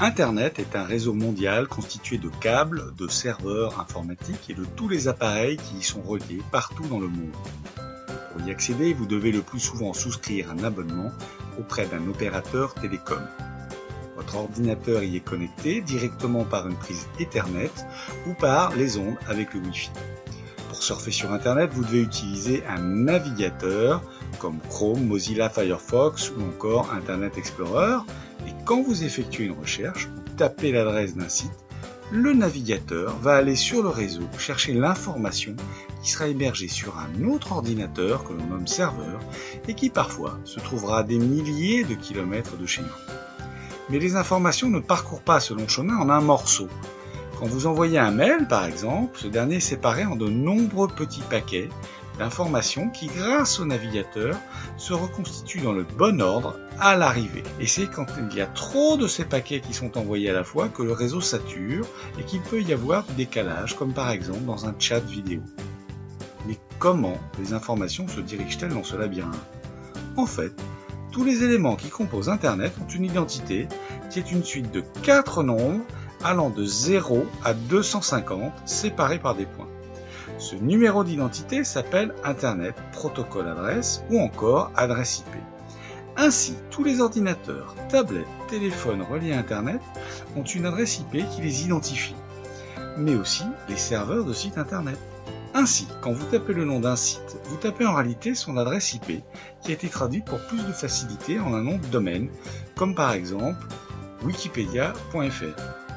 Internet est un réseau mondial constitué de câbles, de serveurs informatiques et de tous les appareils qui y sont reliés partout dans le monde. Pour y accéder, vous devez le plus souvent souscrire un abonnement auprès d'un opérateur télécom. Votre ordinateur y est connecté directement par une prise Ethernet ou par les ondes avec le Wi-Fi. Pour surfer sur Internet, vous devez utiliser un navigateur comme Chrome, Mozilla Firefox ou encore Internet Explorer. Et quand vous effectuez une recherche ou tapez l'adresse d'un site, le navigateur va aller sur le réseau chercher l'information qui sera hébergée sur un autre ordinateur que l'on nomme serveur et qui parfois se trouvera à des milliers de kilomètres de chez nous. Mais les informations ne parcourent pas ce long chemin en un morceau. Quand vous envoyez un mail, par exemple, ce dernier est séparé en de nombreux petits paquets d'informations qui, grâce au navigateur, se reconstituent dans le bon ordre à l'arrivée. Et c'est quand il y a trop de ces paquets qui sont envoyés à la fois que le réseau sature et qu'il peut y avoir du décalage, comme par exemple dans un chat vidéo. Mais comment les informations se dirigent-elles dans ce labyrinthe ? En fait, tous les éléments qui composent Internet ont une identité qui est une suite de 4 nombres allant de 0 à 250 séparés par des points. Ce numéro d'identité s'appelle Internet Protocol Adresse ou encore adresse IP. Ainsi, tous les ordinateurs, tablettes, téléphones reliés à Internet ont une adresse IP qui les identifie, mais aussi les serveurs de sites Internet. Ainsi, quand vous tapez le nom d'un site, vous tapez en réalité son adresse IP qui a été traduite pour plus de facilité en un nom de domaine, comme par exemple wikipedia.fr.